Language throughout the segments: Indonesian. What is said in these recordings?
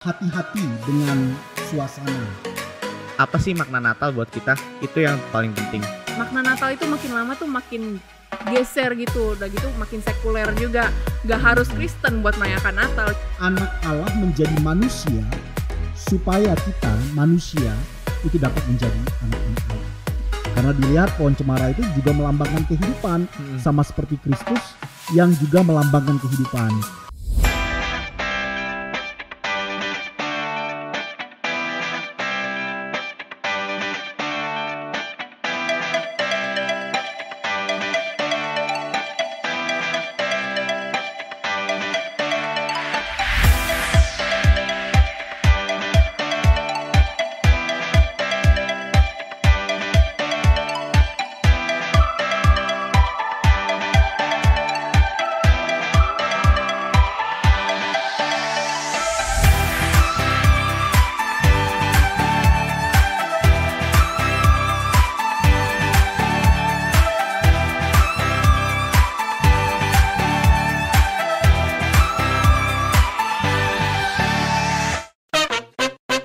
hati-hati dengan suasana. Apa sih makna Natal buat kita? Itu yang paling penting. Makna Natal itu makin lama tuh makin geser gitu, udah gitu makin sekuler juga. Gak harus Kristen buat merayakan Natal. Anak Allah menjadi manusia supaya kita manusia itu dapat menjadi anak-anak Allah. Karena dilihat pohon cemara itu juga melambangkan kehidupan, sama seperti Kristus yang juga melambangkan kehidupan.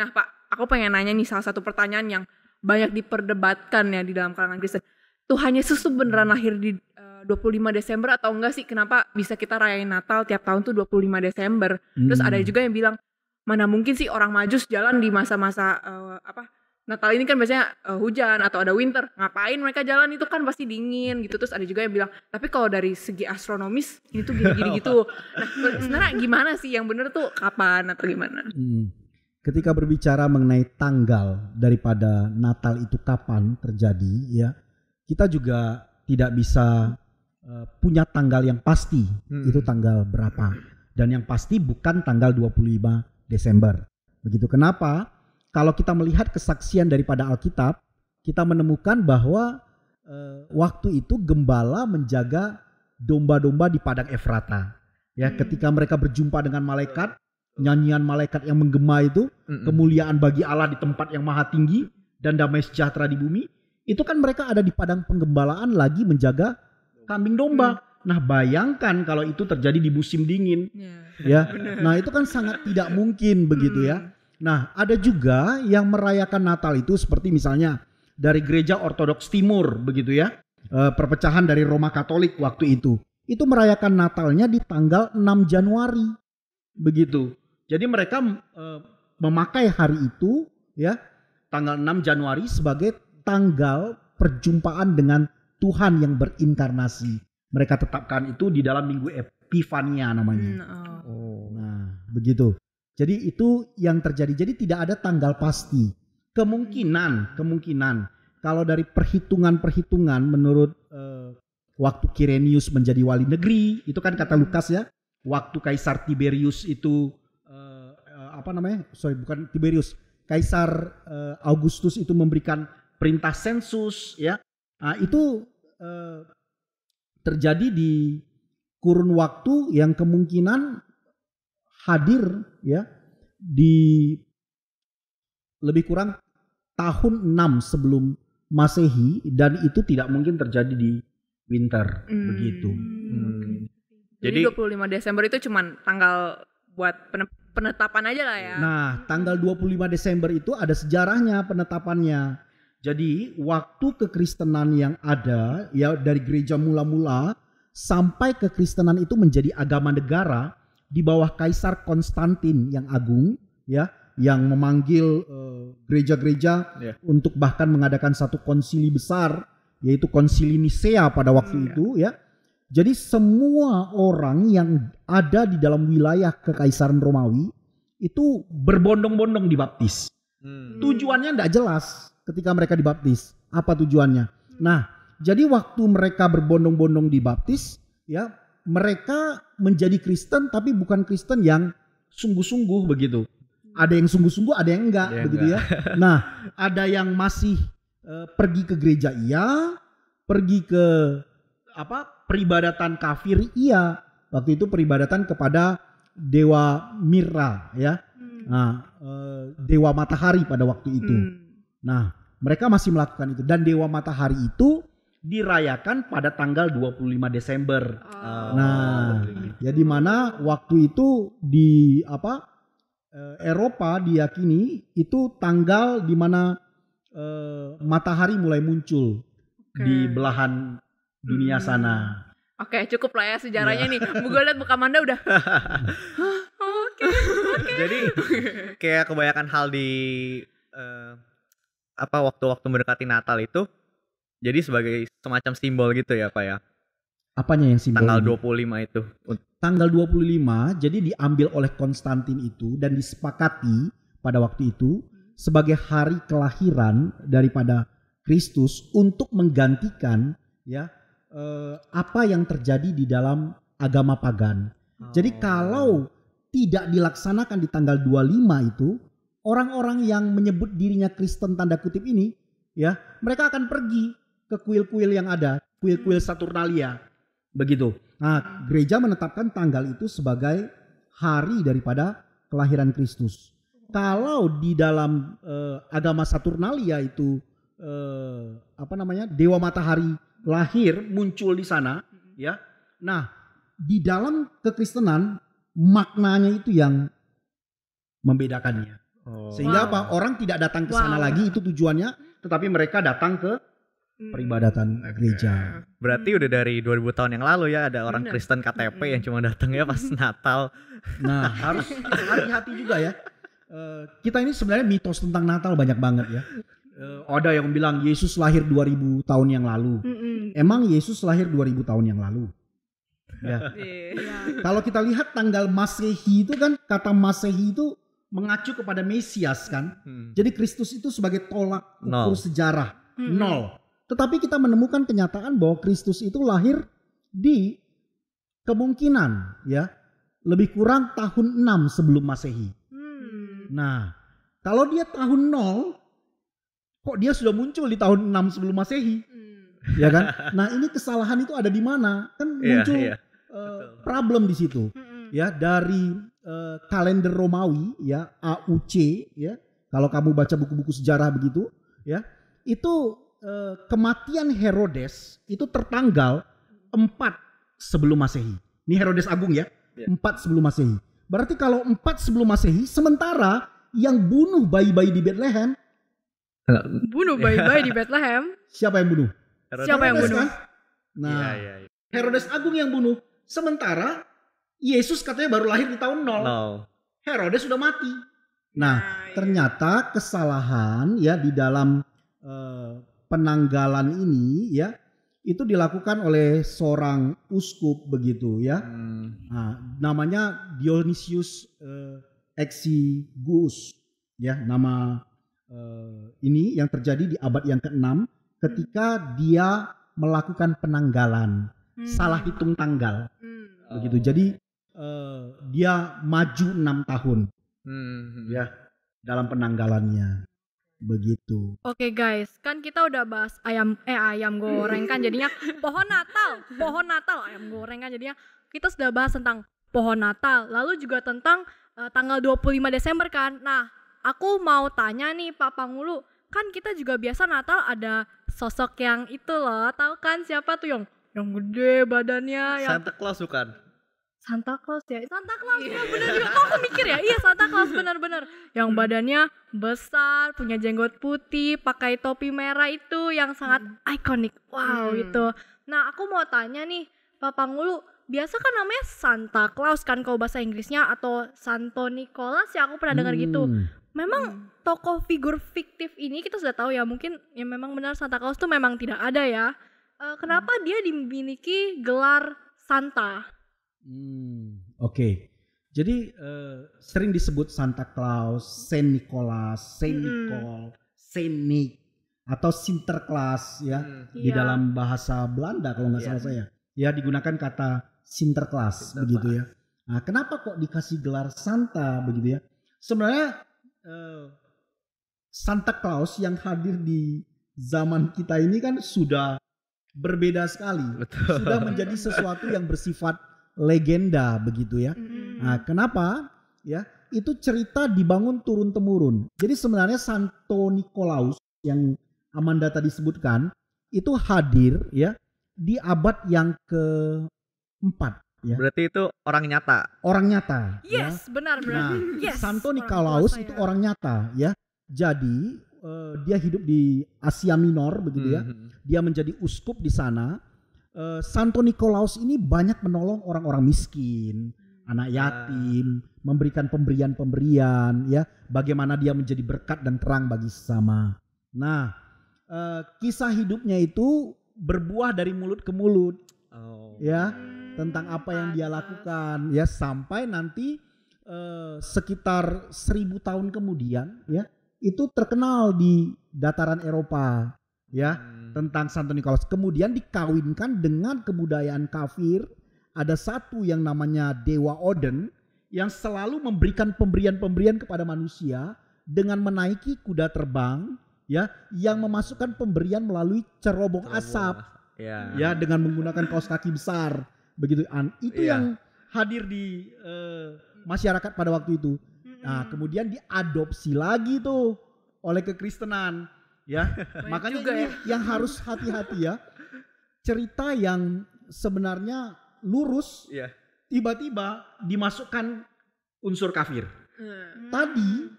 Nah Pak, aku pengen nanya nih salah satu pertanyaan yang banyak diperdebatkan ya di dalam kalangan Kristen. Tuhan Yesus tuh beneran lahir di 25 Desember atau enggak sih? Kenapa bisa kita rayain Natal tiap tahun tuh 25 Desember? Terus ada juga yang bilang, mana mungkin sih orang Majus jalan di masa-masa Natal ini kan biasanya hujan atau ada winter. Ngapain mereka jalan, itu kan pasti dingin gitu. Terus ada juga yang bilang, tapi kalau dari segi astronomis ini tuh gini-gini gitu. Nah sebenarnya gimana sih yang bener tuh kapan atau gimana? Ketika berbicara mengenai tanggal daripada Natal itu kapan terjadi, ya kita juga tidak bisa punya tanggal yang pasti itu tanggal berapa, dan yang pasti bukan tanggal 25 Desember. Begitu. Kenapa? Kalau kita melihat kesaksian daripada Alkitab, kita menemukan bahwa waktu itu gembala menjaga domba-domba di padang Efrata. Ya, ketika mereka berjumpa dengan malaikat, nyanyian malaikat yang menggema itu, kemuliaan bagi Allah di tempat yang maha tinggi dan damai sejahtera di bumi, itu kan mereka ada di padang penggembalaan lagi menjaga kambing domba. Nah bayangkan kalau itu terjadi di musim dingin, ya. Nah itu kan sangat tidak mungkin begitu ya. Nah ada juga yang merayakan Natal itu seperti misalnya dari gereja Ortodoks Timur begitu ya, perpecahan dari Roma Katolik waktu itu merayakan Natalnya di tanggal 6 Januari begitu. Jadi mereka memakai hari itu ya, tanggal 6 Januari sebagai tanggal perjumpaan dengan Tuhan yang berinkarnasi. Mereka tetapkan itu di dalam minggu Epifania namanya. Nah, begitu. Jadi itu yang terjadi. Jadi tidak ada tanggal pasti. Kemungkinan kalau dari perhitungan menurut waktu Kirenius menjadi wali negeri, itu kan kata Lukas ya. Waktu Kaisar Tiberius itu Kaisar Augustus itu memberikan perintah sensus ya. Nah, itu terjadi di kurun waktu yang kemungkinan hadir ya di lebih kurang tahun 6 sebelum Masehi, dan itu tidak mungkin terjadi di winter begitu. Jadi 25 Desember itu cuman tanggal buat penetapan aja lah ya. Nah, tanggal 25 Desember itu ada sejarahnya penetapannya. Jadi, waktu kekristenan yang ada ya dari gereja mula-mula sampai kekristenan itu menjadi agama negara di bawah Kaisar Konstantin yang agung ya, yang memanggil gereja-gereja untuk bahkan mengadakan satu konsili besar, yaitu konsili Nisea pada waktu itu ya. Jadi semua orang yang ada di dalam wilayah Kekaisaran Romawi itu berbondong-bondong dibaptis. Tujuannya tidak jelas ketika mereka dibaptis. Apa tujuannya? Nah, jadi waktu mereka berbondong-bondong dibaptis, ya mereka menjadi Kristen tapi bukan Kristen yang sungguh-sungguh begitu. Ada yang sungguh-sungguh, ada yang enggak begitu ya. Nah, ada yang masih pergi ke gereja pergi ke peribadatan kafir waktu itu peribadatan kepada dewa Mira ya, dewa matahari pada waktu itu. Nah mereka masih melakukan itu, dan dewa matahari itu dirayakan pada tanggal 25 Desember. Nah, ya di mana waktu itu Eropa diyakini itu tanggal di mana matahari mulai muncul di belahan dunia sana. Oke, cukup lah ya sejarahnya nih. Gue liat muka Manda udah. Oke. Jadi kayak kebanyakan hal di waktu-waktu mendekati Natal itu jadi sebagai semacam simbol gitu ya Pak ya. Apanya yang simbol? Tanggal ini? 25 itu. Tanggal 25 jadi diambil oleh Konstantin itu dan disepakati pada waktu itu sebagai hari kelahiran daripada Kristus untuk menggantikan ya apa yang terjadi di dalam agama pagan. Jadi kalau tidak dilaksanakan di tanggal 25 itu, orang-orang yang menyebut dirinya Kristen tanda kutip ini ya, mereka akan pergi ke kuil-kuil yang ada, kuil-kuil Saturnalia. Begitu. Nah, gereja menetapkan tanggal itu sebagai hari daripada kelahiran Kristus. Kalau di dalam agama Saturnalia itu dewa matahari lahir muncul di sana, ya. Nah, di dalam kekristenan maknanya itu yang membedakannya. Sehingga orang tidak datang ke sana lagi itu tujuannya, tetapi mereka datang ke peribadatan gereja. Berarti udah dari 2000 tahun yang lalu ya ada orang Kristen KTP yang cuma datangnya pas Natal. Nah, harus hati-hati juga ya. Kita ini sebenarnya mitos tentang Natal banyak banget ya. Ada yang bilang Yesus lahir 2000 tahun yang lalu. Emang Yesus lahir 2000 tahun yang lalu? Ya. Kalau kita lihat tanggal Masehi itu kan, kata Masehi itu mengacu kepada Mesias kan. Jadi Kristus itu sebagai tolak ukur sejarah. Nol. Tetapi kita menemukan kenyataan bahwa Kristus itu lahir di kemungkinan ya lebih kurang tahun 6 sebelum Masehi. Nah, kalau dia tahun 0, kok dia sudah muncul di tahun 6 sebelum Masehi? Ya kan? Nah, ini kesalahan itu ada di mana? Kan muncul problem di situ. Ya, dari kalender Romawi ya, AUC ya. Kalau kamu baca buku-buku sejarah begitu, ya. Itu kematian Herodes itu tertanggal 4 sebelum Masehi. Ini Herodes Agung ya. 4 sebelum Masehi. Berarti kalau 4 sebelum Masehi, sementara yang bunuh bayi-bayi di Bethlehem. Bunuh bayi-bayi di Bethlehem? Siapa yang bunuh? Siapa yang bunuh? Kan? Nah, Herodes Agung yang bunuh. Sementara Yesus katanya baru lahir di tahun 0. Herodes sudah mati. Nah, ternyata kesalahan ya di dalam penanggalan ini ya itu dilakukan oleh seorang uskup begitu ya. Nah, namanya Dionysius Exiguus ya, nama ini yang terjadi di abad yang ke-6 ketika dia melakukan penanggalan, salah hitung tanggal. Begitu. Jadi dia maju 6 tahun. Ya, dalam penanggalannya. Begitu. Oke guys, kan kita udah bahas ayam goreng kan jadinya pohon Natal ayam goreng kan jadinya kita sudah bahas tentang pohon Natal, lalu juga tentang tanggal 25 Desember kan. Nah, aku mau tanya nih Pak Pangulu, kan kita juga biasa Natal ada sosok yang itu loh, tahu kan siapa tuh yang gede badannya, yang Santa Claus bukan? Santa Claus ya benar juga. Kok aku mikir ya, iya Santa Claus benar-benar. Yang badannya besar, punya jenggot putih, pakai topi merah itu yang sangat ikonik. Wow itu. Nah aku mau tanya nih Pak Pangulu, biasa kan namanya Santa Claus kan kalau bahasa Inggrisnya, atau Santo Nicholas ya, aku pernah dengar gitu. Memang tokoh figur fiktif ini kita sudah tahu ya, mungkin ya memang benar Santa Claus tuh memang tidak ada ya. Kenapa dia dimiliki gelar Santa? Oke. Jadi sering disebut Santa Claus, Saint Nicholas, Saint Nicole, Saint Nick atau Sinterklaas ya di dalam bahasa Belanda kalau nggak salah saya. Ya digunakan kata Sinterklaas begitu ya. Nah, kenapa kok dikasih gelar Santa begitu ya? Sebenarnya Santa Claus yang hadir di zaman kita ini kan sudah berbeda sekali. Betul. Sudah menjadi sesuatu yang bersifat legenda begitu ya. Nah, kenapa? Ya, itu cerita dibangun turun temurun. Jadi sebenarnya Santo Nikolaus yang Amanda tadi sebutkan itu hadir ya di abad yang ke-4 Ya. Berarti itu orang nyata. Orang nyata. Yes, benar. Nah, Yes. Santo Orang Nikolaus tua itu saya. orang nyata ya. Jadi dia hidup di Asia Minor begitu ya. Dia menjadi uskup di sana. Santo Nikolaus ini banyak menolong orang-orang miskin, anak yatim, memberikan pemberian-pemberian ya. Bagaimana dia menjadi berkat dan terang bagi sesama. Nah, kisah hidupnya itu berbuah dari mulut ke mulut. Ya, tentang apa yang dia lakukan ya, sampai nanti sekitar 1000 tahun kemudian ya, itu terkenal di dataran Eropa ya, tentang Santo Nikolaus. Kemudian dikawinkan dengan kebudayaan kafir. Ada satu yang namanya Dewa Odin yang selalu memberikan pemberian-pemberian kepada manusia dengan menaiki kuda terbang ya, yang memasukkan pemberian melalui cerobong asap. Ya, dengan menggunakan kaos kaki besar begitu. Itu yang hadir di masyarakat pada waktu itu. Nah, kemudian diadopsi lagi tuh oleh kekristenan ya. Makanya juga ini yang harus hati-hati ya. Cerita yang sebenarnya lurus tiba-tiba dimasukkan unsur kafir. Tadi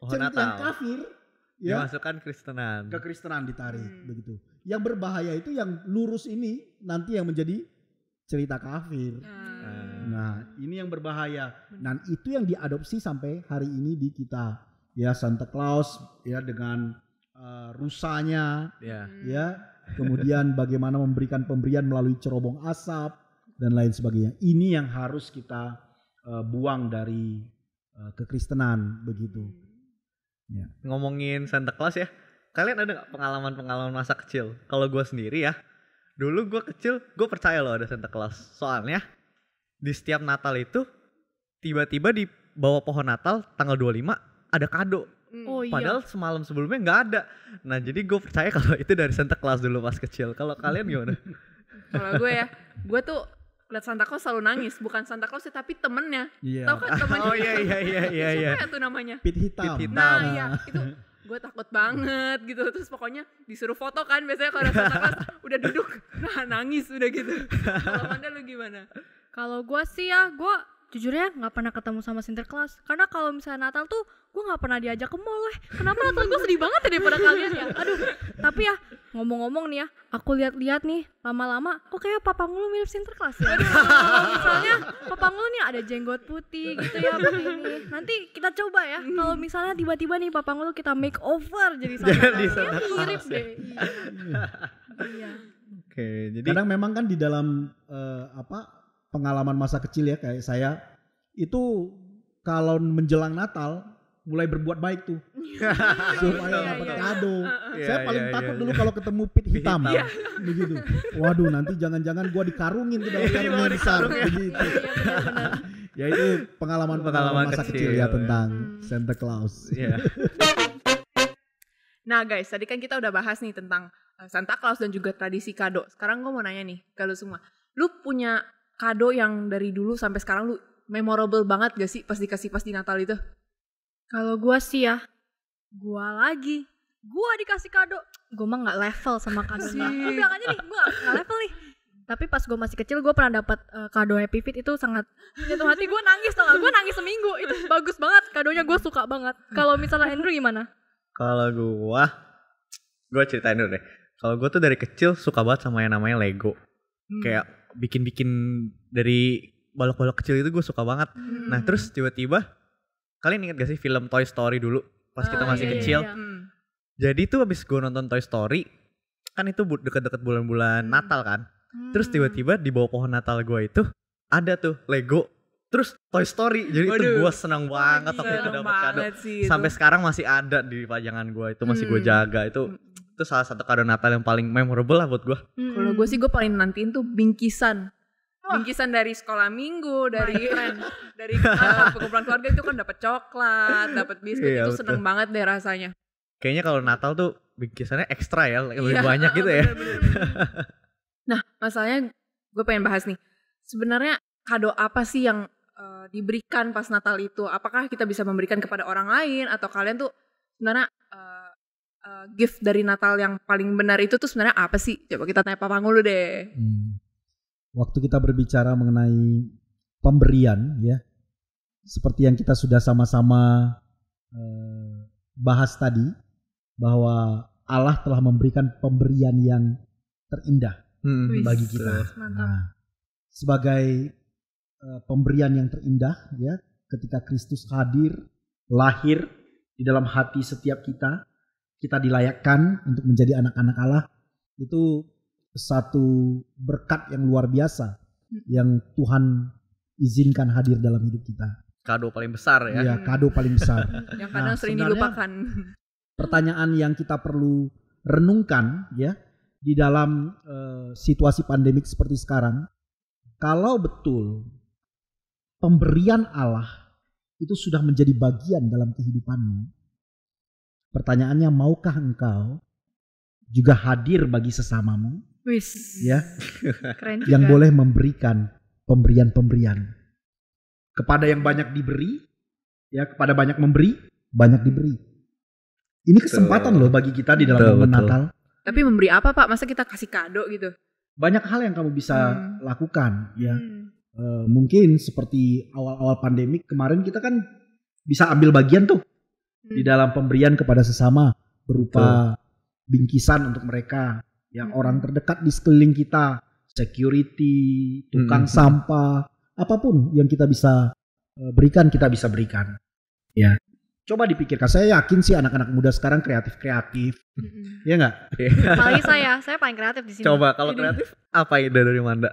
cerita yang kafir ya, dimasukkan Kristenan. ke Kristenan ditarik begitu. Yang berbahaya itu yang lurus ini nanti yang menjadi cerita kafir. Nah, ini yang berbahaya. Dan itu yang diadopsi sampai hari ini di kita. Ya, Santa Claus ya dengan rusanya ya. Kemudian bagaimana memberikan pemberian melalui cerobong asap dan lain sebagainya. Ini yang harus kita buang dari kekristenan begitu. Ya. Ngomongin Santa Claus ya, kalian ada gak pengalaman-pengalaman masa kecil? Kalau gue sendiri ya, dulu gue kecil gue percaya loh ada Santa Claus. Soalnya di setiap Natal itu tiba-tiba di bawah pohon Natal tanggal 25 ada kado. Oh iya. Padahal semalam sebelumnya nggak ada. Nah jadi gue percaya kalau itu dari Santa Claus dulu pas kecil. Kalau kalian gimana? Kalau gue ya, gue tuh lihat Santa Claus selalu nangis. Bukan Santa Claus tapi temennya. Iya. Tahu kan temennya? Oh iya. Siapa ya tuh namanya? Pit hitam. Pit hitam. Nah iya, itu gue takut banget gitu. Terus pokoknya disuruh foto kan. Biasanya kalau ada Santa Claus udah duduk, nah nangis udah gitu. Kalau Amanda lu gimana? Kalau gue sih ya, gue jujurnya nggak pernah ketemu sama Sinterklas. Karena kalau misalnya Natal tuh gue nggak pernah diajak ke mall. Kenapa Natal gue sedih banget ya daripada kalian ya? Aduh. Tapi ya ngomong-ngomong nih ya, aku lihat-lihat nih lama-lama, kok kayak Papa Ngulu mirip Sinterklas ya. Kalau misalnya Papa Ngulu nih ada jenggot putih gitu ya pakai ini. Nanti kita coba ya. Kalau misalnya tiba-tiba nih Papa Ngulu kita make over jadi Santa Claus. Mirip deh. Iya. Oke, jadi Kadang memang kan di dalam pengalaman masa kecil ya, kayak saya itu kalau menjelang Natal mulai berbuat baik tuh supaya dapat kado. Saya paling takut dulu kalau ketemu pit hitam begitu. Waduh, nanti jangan-jangan gua dikarungin ke dalam karung yang besar begitu. Ya itu pengalaman masa kecil ya tentang Santa Claus. Iya. Nah guys, tadi kan kita udah bahas nih tentang Santa Claus dan juga tradisi kado. Sekarang gue mau nanya nih ke lu semua. Lu punya kado yang dari dulu sampai sekarang lu memorable banget gak sih pas dikasih pas di Natal itu? Kalau gue sih ya, gue dikasih kado. Gue mah gak level sama kadonya. Gue bilang aja nih, gue gak level nih. Tapi pas gue masih kecil gue pernah dapat kado Happy Feet, itu sangat menyentuh hati. Gue nangis tau gak? Gue nangis seminggu. Itu bagus banget, kadonya gue suka banget. Kalau misalnya Andrew gimana? Kalau gue ceritain dulu deh. Kalau gue tuh dari kecil suka banget sama yang namanya Lego. Kayak bikin-bikin dari balok-balok kecil itu gue suka banget. Nah terus tiba-tiba, kalian ingat gak sih film Toy Story dulu pas kita masih kecil? Iya. Jadi tuh abis gue nonton Toy Story, kan itu deket-deket bulan-bulan Natal kan. Terus tiba-tiba di bawah pohon Natal gue itu ada tuh Lego, terus Toy Story. Jadi itu gue senang banget waktu itu dapat kado. Sampai sekarang masih ada di pajangan gue, itu masih gue jaga. Itu salah satu kado Natal yang paling memorable lah buat gue. Kalau gue sih gue paling nantiin tuh bingkisan. Bingkisan dari sekolah minggu, dari pengumpulan keluarga itu kan dapat coklat, dapat biskuit, Iya, itu seneng banget deh rasanya. Kayaknya kalau Natal tuh bingkisannya ekstra ya, lebih banyak gitu ya. Nah, masalahnya gue pengen bahas nih. Sebenarnya kado apa sih yang diberikan pas Natal itu? Apakah kita bisa memberikan kepada orang lain atau kalian tuh sebenarnya gift dari Natal yang paling benar itu tuh sebenarnya apa sih? Coba kita tanya Papa Ngulu deh. waktu kita berbicara mengenai pemberian ya, seperti yang kita sudah sama-sama bahas tadi, bahwa Allah telah memberikan pemberian yang terindah bagi kita. Nah, sebagai pemberian yang terindah ya, ketika Kristus hadir, lahir di dalam hati setiap kita dilayakkan untuk menjadi anak-anak Allah. Itu satu berkat yang luar biasa yang Tuhan izinkan hadir dalam hidup kita. Kado paling besar ya. Iya, kado paling besar. Yang kadang sering dilupakan. Pertanyaan yang kita perlu renungkan ya, di dalam situasi pandemik seperti sekarang, kalau betul pemberian Allah itu sudah menjadi bagian dalam kehidupanmu, pertanyaannya, maukah engkau juga hadir bagi sesamamu? Wis. Ya. Keren juga. Yang boleh memberikan pemberian-pemberian. Kepada yang banyak diberi, ya, kepada banyak memberi, banyak diberi. Ini kesempatan loh bagi kita di dalam momen Natal. Tapi memberi apa, Pak? Masa kita kasih kado gitu? Banyak hal yang kamu bisa lakukan ya. Mungkin seperti awal-awal pandemik kemarin, kita kan bisa ambil bagian tuh di dalam pemberian kepada sesama, berupa bingkisan untuk mereka, yang orang terdekat di sekeliling kita, security, tukang sampah, apapun yang kita bisa berikan, kita bisa berikan. Ya, coba dipikirkan. Saya yakin sih anak-anak muda sekarang kreatif, ya nggak? Apalagi saya paling kreatif di sini. Coba kalau kreatif apa ide dari Manda?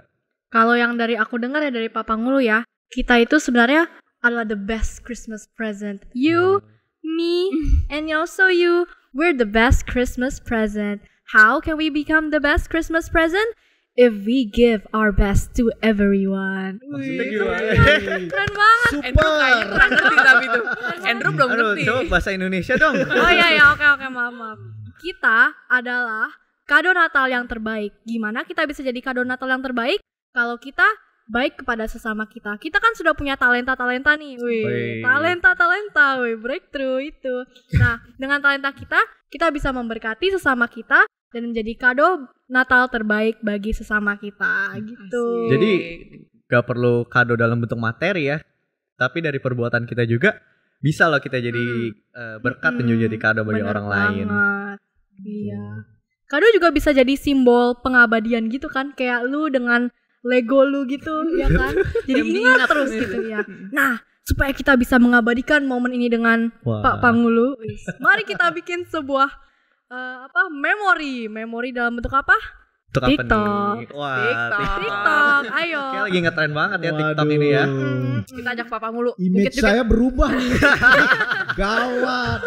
Kalau yang dari aku dengar ya, dari Papa Ngulu ya, kita itu sebenarnya adalah the best Christmas present. You, me, and also you, we're the best Christmas present. How can we become the best Christmas present? If we give our best to everyone. Maksudnya gimana? Keren banget. Andrew kayaknya kurang ngerti tapi tuh. Andrew belum ngerti. Coba bahasa Indonesia dong. Oh iya, oke, maaf. Kita adalah kado Natal yang terbaik. Gimana kita bisa jadi kado Natal yang terbaik? Kalau kita baik kepada sesama kita. Kita kan sudah punya talenta-talenta nih. Talenta, breakthrough itu. Nah, dengan talenta kita bisa memberkati sesama kita dan menjadi kado Natal terbaik bagi sesama kita gitu. Jadi gak perlu kado dalam bentuk materi ya, tapi dari perbuatan kita juga bisa loh kita jadi berkat dan juga jadi kado bagi orang lain. Iya. Kado juga bisa jadi simbol pengabadian gitu kan, kayak lu dengan Lego lu gitu ya kan. Jadi ingat terus gitu ya. Nah, supaya kita bisa mengabadikan momen ini dengan Pak Pangulu, mari kita bikin sebuah memori dalam bentuk apa? TikTok. TikTok. Ayo. Kayak lagi ngetren banget ya TikTok ini ya. Kita ajak Papa Ngulu. Image saya berubah nih. Gawat.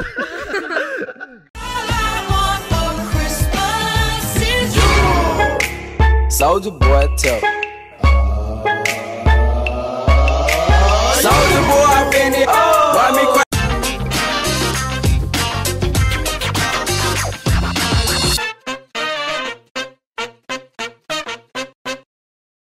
Soulja Boy tell. Soulja Boy, I been it.